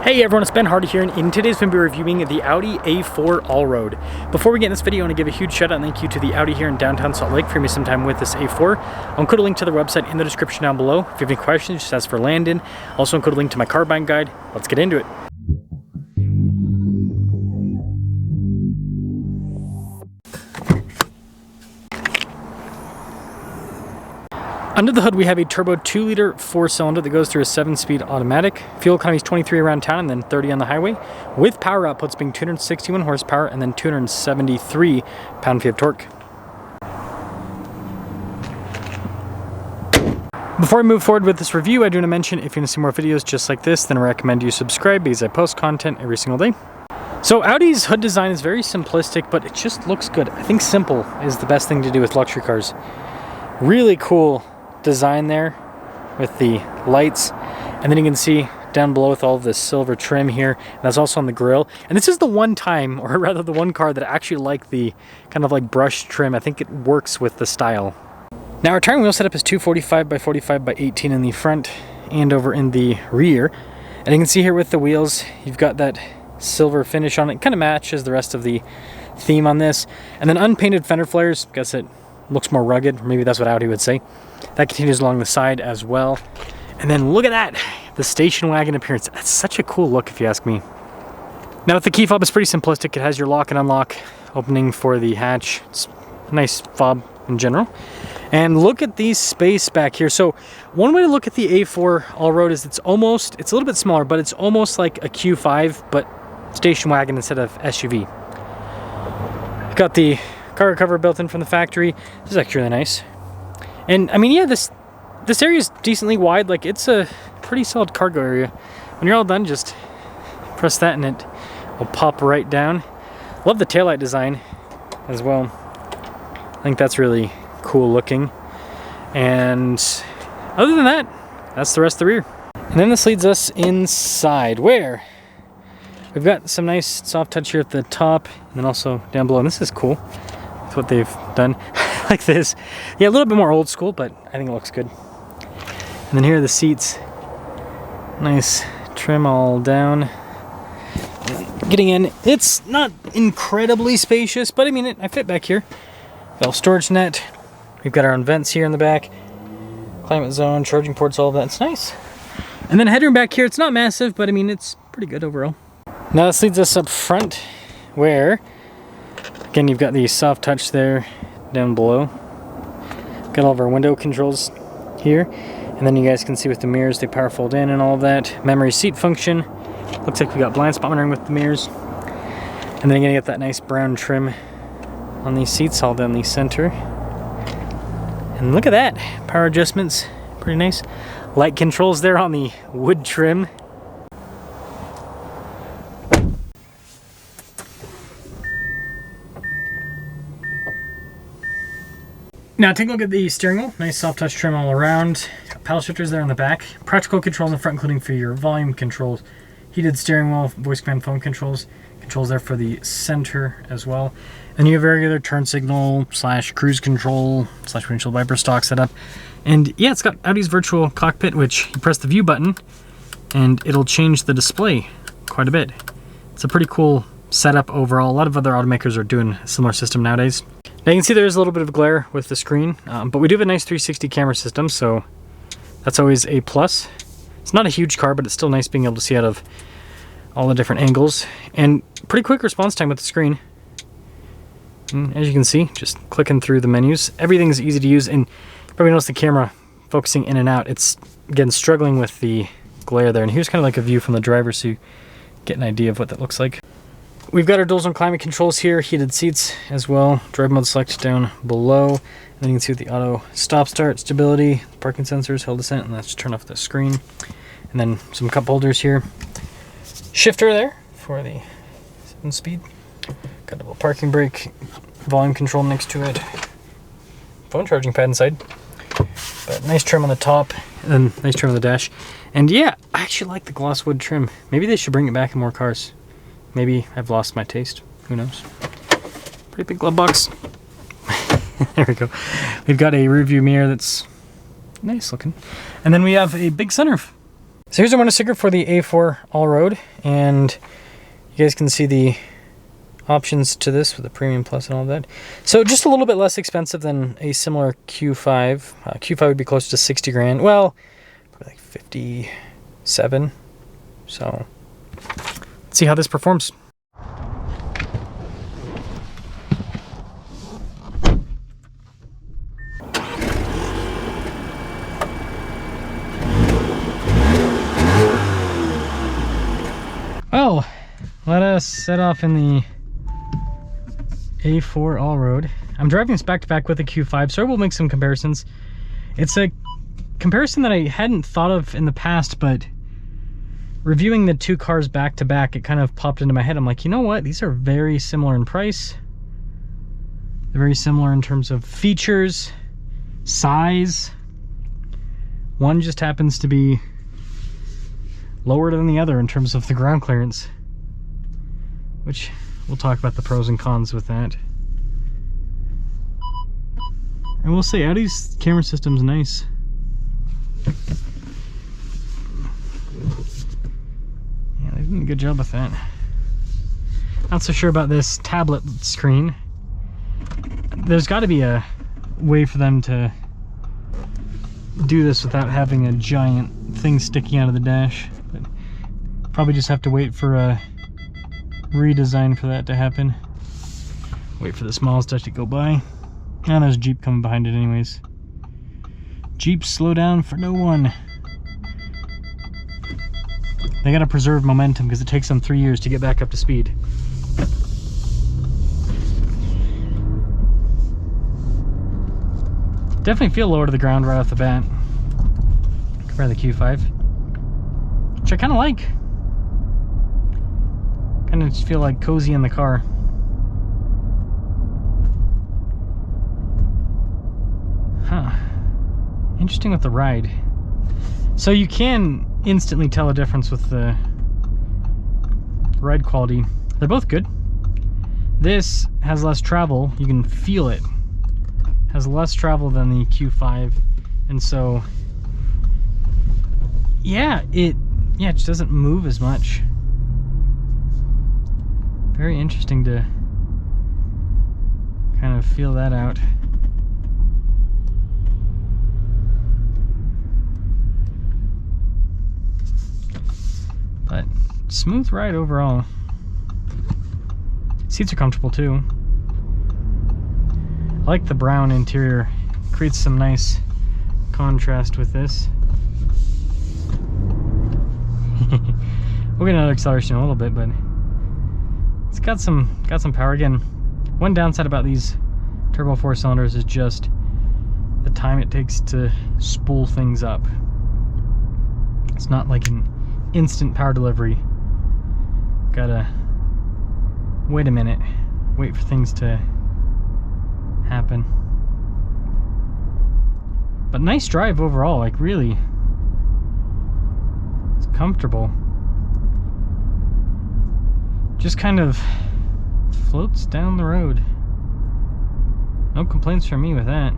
Hey everyone, it's Ben Hardy here, and in today's video we're reviewing the Audi A4 All-Road. Before we get in this video, I want to give a huge shout out and thank you to the Audi here in downtown Salt Lake for giving me some time with this A4. I'll include a link to the website in the description down below. If you have any questions, just ask for Landon. Also include a link to my car buying guide. Let's get into it. Under the hood, we have a turbo 2-liter 4-cylinder that goes through a 7-speed automatic. Fuel economy is 23 around town and then 30 on the highway, with power outputs being 261 horsepower and then 273 pound-feet of torque. Before I move forward with this review, I do want to mention if you want to see more videos just like this, then I recommend you subscribe because I post content every single day. So Audi's hood design is very simplistic, but it just looks good. I think simple is the best thing to do with luxury cars. Really cool design there with the lights, and then you can see down below with all of this silver trim here, and that's also on the grille. And this is the one time, or rather the one car that I actually like the kind of like brush trim. I think it works with the style. Now our tire wheel setup is 245 by 45 by 18 in the front and over in the rear, and you can see here with the wheels you've got that silver finish on it. Kind of matches the rest of the theme on this, and then unpainted fender flares. I guess it looks more rugged, or maybe that's what Audi would say. That continues along the side as well. And then look at that, the station wagon appearance. That's such a cool look if you ask me. Now with the key fob, it's pretty simplistic. It has your lock and unlock opening for the hatch. It's a nice fob in general. And look at the space back here. So one way to look at the A4 All-Road is it's a little bit smaller, but it's almost like a Q5, but station wagon instead of SUV. Got the cargo cover built in from the factory. This is actually really nice. And I mean, yeah, this area is decently wide. Like, it's a pretty solid cargo area. When you're all done, just press that and it will pop right down. Love the taillight design as well. I think that's really cool looking. And other than that, that's the rest of the rear. And then this leads us inside, where we've got some nice soft touch here at the top and then also down below. And this is cool. That's what they've done. Like this. Yeah, a little bit more old school, but I think it looks good. And then here are the seats. Nice trim all down. Getting in, it's not incredibly spacious, but I mean, I fit back here. Got a storage net. We've got our own vents here in the back. Climate zone, charging ports, all of that. It's nice. And then headroom back here, it's not massive, but I mean, it's pretty good overall. Now this leads us up front, where, again, you've got the soft touch there down below. Got all of our window controls here, and then you guys can see with the mirrors they power fold in and all of that. Memory seat function. Looks like we got blind spot monitoring with the mirrors, and then you're gonna get that nice brown trim on these seats all down the center. And look at that, power adjustments, pretty nice. Light controls there on the wood trim. Now take a look at the steering wheel. Nice soft touch trim all around. Paddle shifters there on the back. Practical control in the front, including for your volume controls. Heated steering wheel, voice command phone controls. Controls there for the center as well. And you have regular turn signal / cruise control / windshield wiper stock setup. And yeah, it's got Audi's virtual cockpit, which you press the view button and it'll change the display quite a bit. It's a pretty cool setup overall. A lot of other automakers are doing a similar system nowadays. Now you can see there's a little bit of glare with the screen, but we do have a nice 360 camera system, so that's always a plus. It's not a huge car, but it's still nice being able to see out of all the different angles. And pretty quick response time with the screen. And as you can see, just clicking through the menus. Everything's easy to use, and you probably notice the camera focusing in and out. It's, again, struggling with the glare there. And here's kind of like a view from the driver so you get an idea of what that looks like. We've got our dual zone climate controls here, heated seats as well, drive mode select down below, and then you can see with the auto stop start, stability, parking sensors, hill descent, and let's just turn off the screen. And then some cup holders here. Shifter there for the 7-speed. Got a double parking brake, volume control next to it. Phone charging pad inside. But nice trim on the top, and then nice trim on the dash. And yeah, I actually like the gloss wood trim. Maybe they should bring it back in more cars. Maybe I've lost my taste. Who knows? Pretty big glove box. There we go. We've got a rear view mirror that's nice looking. And then we have a big sunroof. So here's our window sticker for the A4 All-Road, and you guys can see the options to this with the Premium Plus and all that. So just a little bit less expensive than a similar Q5. Q5 would be close to 60 grand. Well, probably like 57. So let's see how this performs. Well, let us set off in the A4 All-Road. I'm driving this back to back with the Q5, so we'll make some comparisons. It's a comparison that I hadn't thought of in the past, but reviewing the two cars back to back, it kind of popped into my head. I'm like, you know what? These are very similar in price. They're very similar in terms of features, size. One just happens to be lower than the other in terms of the ground clearance, which we'll talk about the pros and cons with that. And we'll say Audi's camera system's nice. Yeah, they've done a good job with that. Not so sure about this tablet screen. There's got to be a way for them to do this without having a giant thing sticking out of the dash. But probably just have to wait for a redesign for that to happen. Wait for the small stuff to go by. And there's a Jeep coming behind it anyways. Jeeps slow down for no one. They gotta preserve momentum because it takes them 3 years to get back up to speed. Definitely feel lower to the ground right off the bat compared to the Q5, which I kind of like. Kind of just feel like cozy in the car. Huh. Interesting with the ride. So you can instantly tell a difference with the ride quality. They're both good. This has less travel. You can feel it. Has less travel than the Q5, and so yeah, it just doesn't move as much. Very interesting to kind of feel that out. But smooth ride overall. Seats are comfortable too. I like the brown interior. Creates some nice contrast with this. We'll get another acceleration in a little bit, but it's got some power. Again, one downside about these turbo 4 cylinders is just the time it takes to spool things up. It's not like an instant power delivery. Gotta wait a minute, wait for things to happen. But nice drive overall, like really. It's comfortable. Just kind of floats down the road. No complaints from me with that.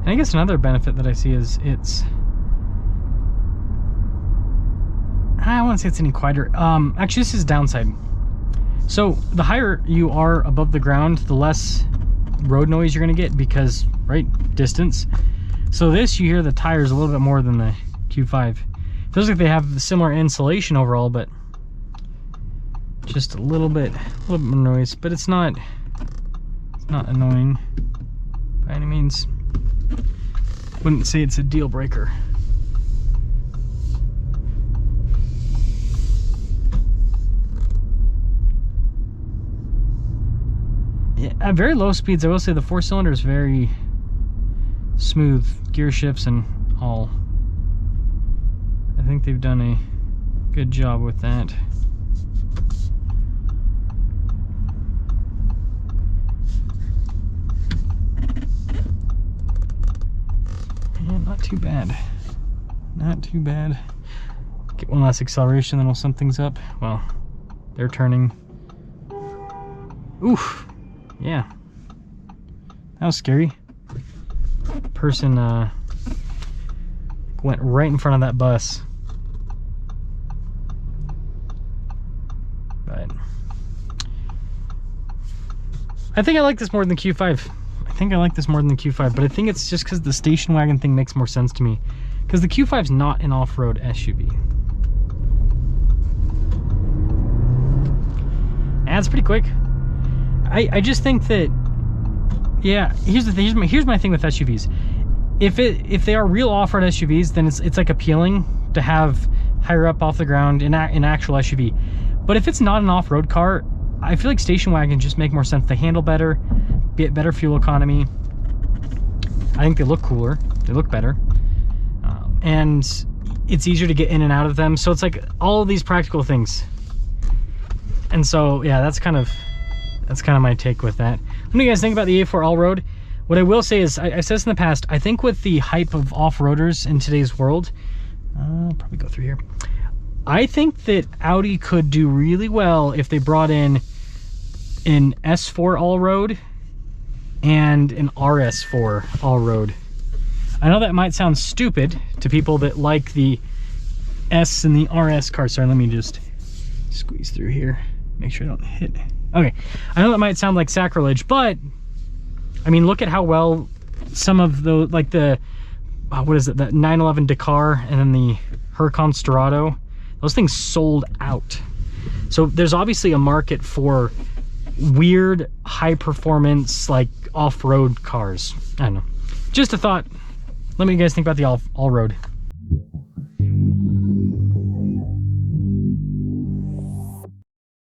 And I guess another benefit that I see is I wouldn't say it's any quieter. Actually, this is a downside. So the higher you are above the ground, the less road noise you're gonna get because, right, distance. So this, you hear the tires a little bit more than the Q5. Feels like they have similar insulation overall, but just a little bit more noise. But it's not annoying by any means. Wouldn't say it's a deal breaker. Yeah, at very low speeds, I will say the 4-cylinder is very smooth. Gear shifts and all. I think they've done a good job with that. Yeah, not too bad. Not too bad. Get one last acceleration, then we'll sum things up. Well, they're turning. Oof. Yeah. That was scary. person went right in front of that bus. But I think I like this more than the Q5. I think I like this more than the Q5, but I think it's just because the station wagon thing makes more sense to me. Because the Q5's not an off-road SUV. And it's pretty quick. I just think that, yeah, here's my thing with SUVs. If they are real off-road SUVs, then it's like appealing to have higher up off the ground in actual SUV. But if it's not an off-road car, I feel like station wagons just make more sense. They handle better, get better fuel economy. I think they look cooler, they look better, and it's easier to get in and out of them. So it's like all of these practical things. And so yeah, that's kind of my take with that. What do you guys think about the A4 All-Road? What I will say is, I've said this in the past, I think with the hype of off-roaders in today's world, I'll probably go through here. I think that Audi could do really well if they brought in an S4 All-Road and an RS4 All-Road. I know that might sound stupid to people that like the S and the RS cars. Sorry, let me just squeeze through here. Make sure I don't hit. Okay, I know that might sound like sacrilege, but I mean, look at how well some of the, like the, what is it, the 911 Dakar and then the Huracan Storado, those things sold out. So there's obviously a market for weird, high performance, like off-road cars. I don't know. Just a thought. Let me know what you guys think about the all-road.